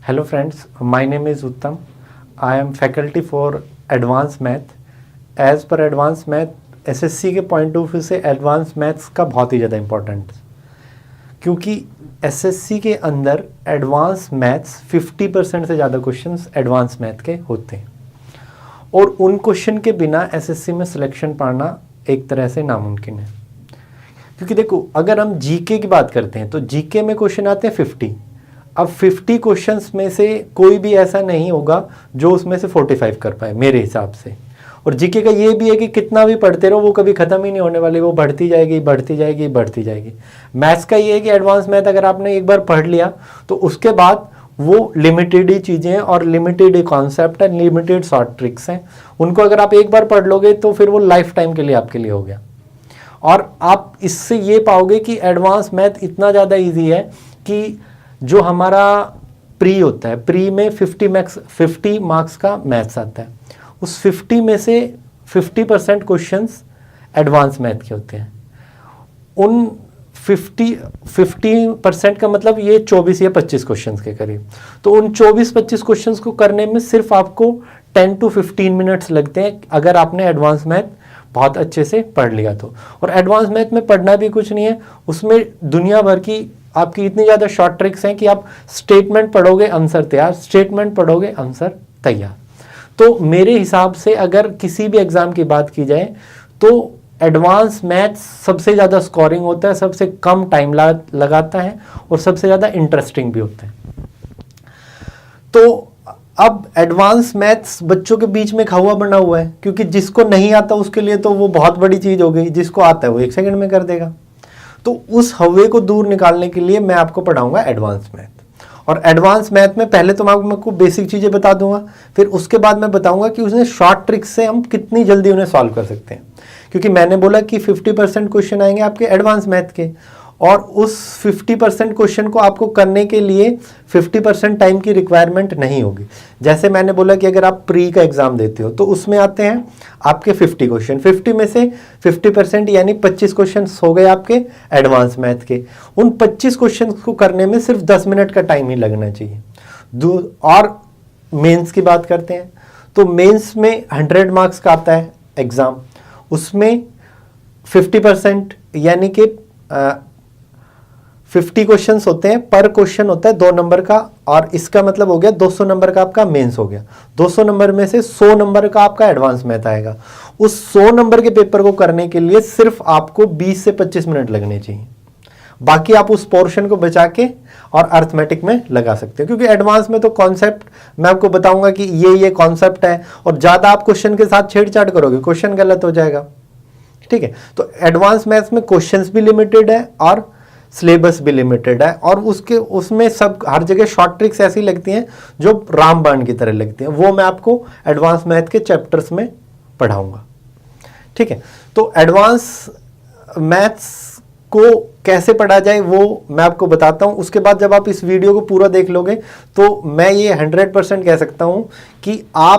Hello friends, my name is Uttam. I am faculty for Advanced Math. As per Advanced Math, SSC के point of view से advance maths का बहुत ही ज़्यादा important, क्योंकि SSC के अंदर एडवांस मैथ्स 50% से ज़्यादा क्वेश्चंस एडवांस मैथ के होते हैं और उन क्वेश्चन के बिना SSC में सिलेक्शन पाना एक तरह से नामुमकिन है। क्योंकि देखो, अगर हम जीके की बात करते हैं तो जीके में क्वेश्चन आते हैं 50। अब 50 क्वेश्चंस में से कोई भी ऐसा नहीं होगा जो उसमें से 45 कर पाए मेरे हिसाब से। और जीके का ये भी है कि कितना भी पढ़ते रहो वो कभी ख़त्म ही नहीं होने वाली, वो बढ़ती जाएगी बढ़ती जाएगी बढ़ती जाएगी। मैथ्स का ये है कि एडवांस मैथ अगर आपने एक बार पढ़ लिया तो उसके बाद वो लिमिटेड ही चीज़ें हैं और लिमिटेड ही कॉन्सेप्ट है, लिमिटेड शॉर्ट ट्रिक्स हैं। उनको अगर आप एक बार पढ़ लोगे तो फिर वो लाइफ टाइम के लिए आपके लिए हो गया। और आप इससे ये पाओगे कि एडवांस मैथ इतना ज़्यादा ईजी है कि जो हमारा प्री होता है, प्री में 50 मार्क्स का मैथ्स आता है, उस 50 में से 50% क्वेश्चंस एडवांस मैथ के होते हैं। उन 50% का मतलब ये 24 या 25 क्वेश्चंस के करीब। तो उन 24-25 क्वेश्चंस को करने में सिर्फ आपको 10 to 15 मिनट्स लगते हैं अगर आपने एडवांस मैथ बहुत अच्छे से पढ़ लिया तो। और एडवांस मैथ में पढ़ना भी कुछ नहीं है, उसमें दुनिया भर की आपकी इतनी ज़्यादा शॉर्ट ट्रिक्स हैं कि आप स्टेटमेंट पढ़ोगे आंसर तैयार, स्टेटमेंट पढ़ोगे आंसर तैयार। तो मेरे हिसाब से अगर किसी भी एग्ज़ाम की बात की जाए तो एडवांस मैथ्स सबसे ज़्यादा स्कोरिंग होता है, सबसे कम टाइम लगाता है और सबसे ज़्यादा इंटरेस्टिंग भी होता है। तो अब एडवांस मैथ्स बच्चों के बीच में खावा बना हुआ है, क्योंकि जिसको नहीं आता उसके लिए तो वो बहुत बड़ी चीज़ हो गई, जिसको आता है वो 1 सेकंड में कर देगा। तो उस हवे को दूर निकालने के लिए मैं आपको पढ़ाऊंगा एडवांस मैथ। और एडवांस मैथ में पहले तो मैं आपको बेसिक चीज़ें बता दूंगा, फिर उसके बाद मैं बताऊंगा कि उसने शॉर्ट ट्रिक्स से हम कितनी जल्दी उन्हें सॉल्व कर सकते हैं। क्योंकि मैंने बोला कि 50% क्वेश्चन आएंगे आपके एडवांस मैथ के, और उस 50% क्वेश्चन को आपको करने के लिए 50% टाइम की रिक्वायरमेंट नहीं होगी। जैसे मैंने बोला कि अगर आप प्री का एग्ज़ाम देते हो तो उसमें आते हैं आपके 50 क्वेश्चन, 50 में से 50% यानी 25 क्वेश्चन हो गए आपके एडवांस मैथ के। उन 25 क्वेश्चन को करने में सिर्फ 10 मिनट का टाइम ही लगना चाहिए। और मेंस की बात करते हैं तो मेंस में 100 मार्क्स का आता है एग्ज़ाम, उसमें 50% यानी कि 50 क्वेश्चंस होते हैं, पर क्वेश्चन होता है 2 नंबर का, और इसका मतलब हो गया 200 नंबर का आपका मेंस हो गया। 200 नंबर में से 100 नंबर का आपका एडवांस मैथ आएगा। उस 100 नंबर के पेपर को करने के लिए सिर्फ आपको 20 से 25 मिनट लगने चाहिए। बाकी आप उस पोर्शन को बचा के और अर्थमेटिक में लगा सकते हो, क्योंकि एडवांस में तो कॉन्सेप्ट मैं आपको बताऊंगा कि ये कॉन्सेप्ट है, और ज़्यादा आप क्वेश्चन के साथ छेड़छाड़ करोगे क्वेश्चन गलत हो जाएगा। ठीक है, तो एडवांस मैथ्स में क्वेश्चंस भी लिमिटेड है और सिलेबस भी लिमिटेड है, और उसमें सब हर जगह शॉर्ट ट्रिक्स ऐसी लगती हैं जो रामबाण की तरह लगती हैं। वो मैं आपको एडवांस मैथ के चैप्टर्स में पढ़ाऊंगा। ठीक है, तो एडवांस मैथ्स को कैसे पढ़ा जाए वो मैं आपको बताता हूं। उसके बाद जब आप इस वीडियो को पूरा देख लोगे तो मैं ये 100% कह सकता हूं कि आप